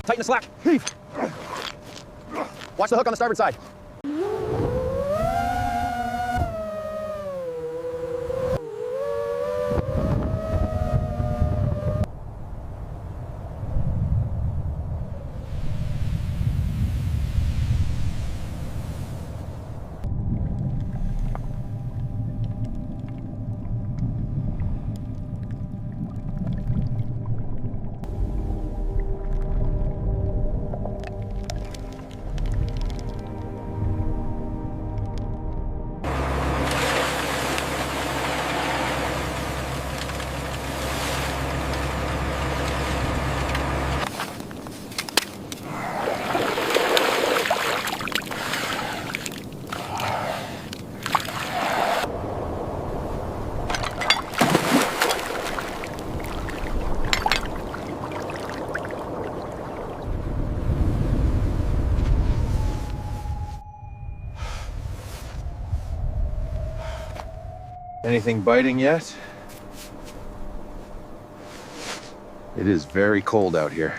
Tighten the slack. Heave. Watch the hook on the starboard side. Anything biting yet? It is very cold out here.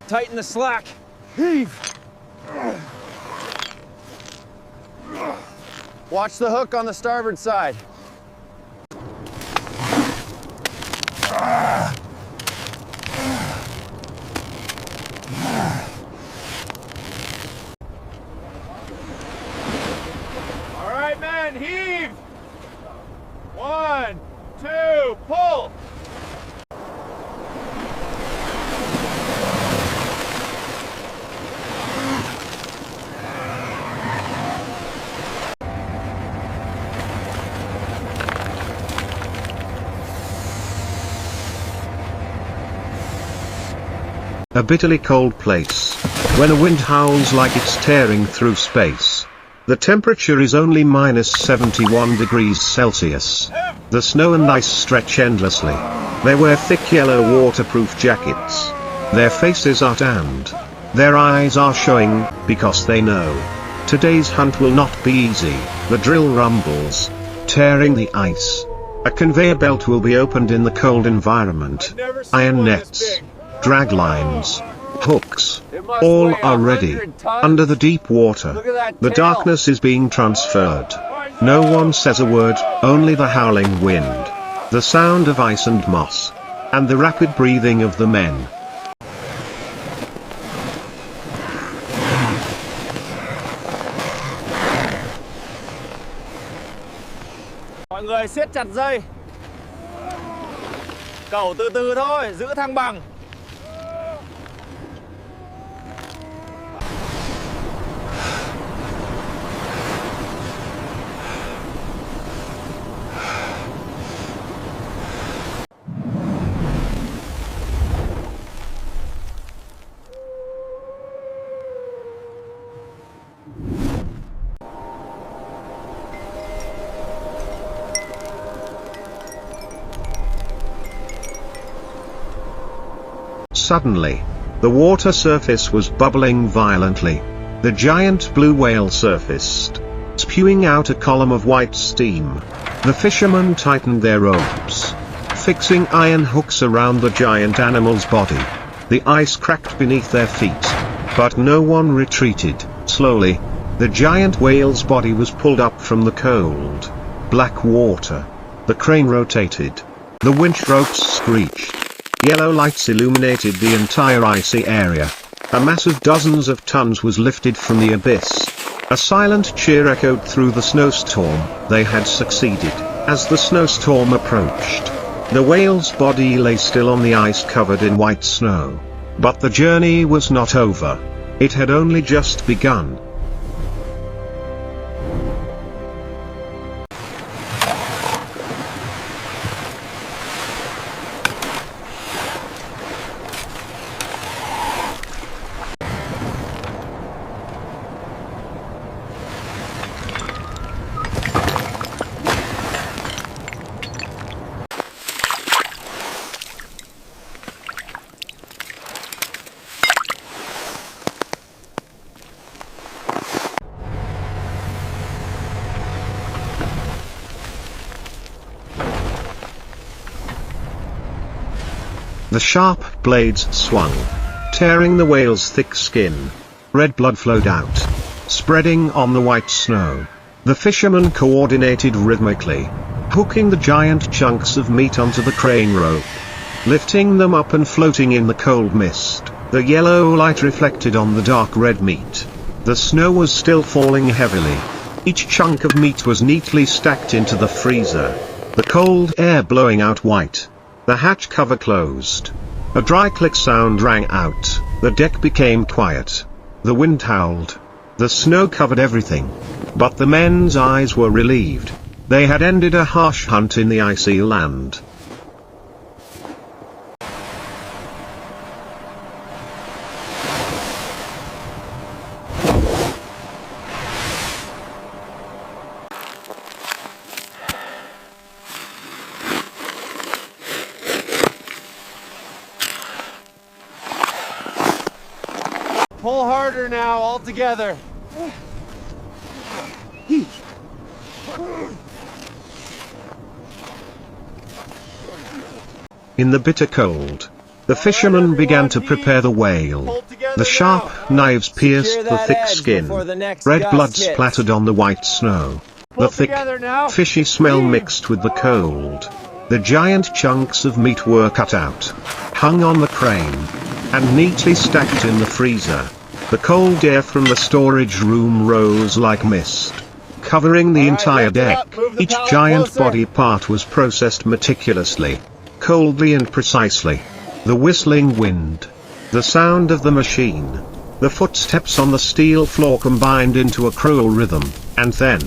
Tighten the slack. Heave. Watch the hook on the starboard side. All right, men, heave. 1, 2, pull. A bitterly cold place, when a wind howls like it's tearing through space. The temperature is only -71 degrees Celsius. The snow and ice stretch endlessly. They wear thick yellow waterproof jackets. Their faces are tanned. Their eyes are showing, because they know. Today's hunt will not be easy. The drill rumbles, tearing the ice. A conveyor belt will be opened in the cold environment. Iron nets, drag lines, hooks, all are ready. Under the deep water, the darkness is being transferred. No one says a word, only the howling wind, the sound of ice and moss, and the rapid breathing of the men. Mọi người siết chặt dây. Cẩu từ từ thôi, giữ thăng bằng. Suddenly, the water surface was bubbling violently. The giant blue whale surfaced, spewing out a column of white steam. The fishermen tightened their ropes, fixing iron hooks around the giant animal's body. The ice cracked beneath their feet, but no one retreated. Slowly, The giant whale's body was pulled up from the cold, black water. The crane rotated. The winch ropes screeched. Yellow lights illuminated the entire icy area. A mass of dozens of tons was lifted from the abyss. A silent cheer echoed through the snowstorm. They had succeeded. As the snowstorm approached, the whale's body lay still on the ice covered in white snow. But the journey was not over. It had only just begun. The sharp blades swung, tearing the whale's thick skin. Red blood flowed out, spreading on the white snow. The fishermen coordinated rhythmically, hooking the giant chunks of meat onto the crane rope, lifting them up and floating in the cold mist. The yellow light reflected on the dark red meat. The snow was still falling heavily. Each chunk of meat was neatly stacked into the freezer, the cold air blowing out white. The hatch cover closed. A dry click sound rang out. The deck became quiet. The wind howled. The snow covered everything. But the men's eyes were relieved. They had ended a harsh hunt in the icy land. Pull harder now, all together. In the bitter cold, the fishermen began to prepare the whale. The sharp knives pierced the thick skin. Red blood splattered on the white snow. The thick, fishy smell mixed with the cold. The giant chunks of meat were cut out, hung on the crane, and neatly stacked in the freezer. The cold air from the storage room rose like mist, covering the entire deck. Each giant body part was processed meticulously, coldly and precisely. The whistling wind, the sound of the machine, the footsteps on the steel floor combined into a cruel rhythm. And then,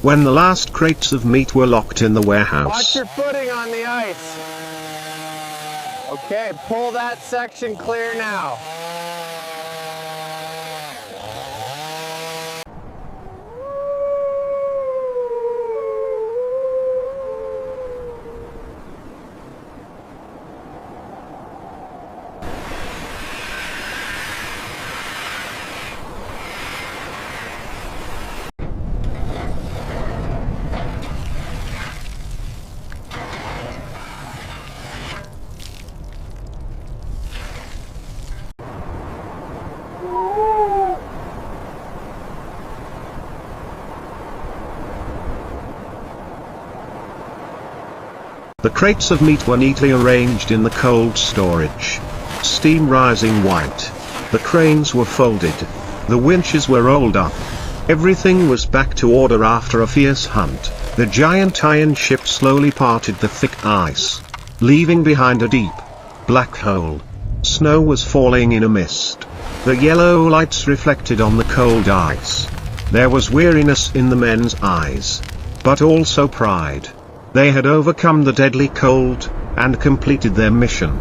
when the last crates of meat were locked in the warehouse. Watch your footing on the ice. Okay, pull that section clear now. The crates of meat were neatly arranged in the cold storage, steam rising white. The cranes were folded. The winches were rolled up. Everything was back to order after a fierce hunt. The giant iron ship slowly parted the thick ice, leaving behind a deep, black hole. Snow was falling in a mist. The yellow lights reflected on the cold ice. There was weariness in the men's eyes, but also pride. They had overcome the deadly cold, and completed their mission.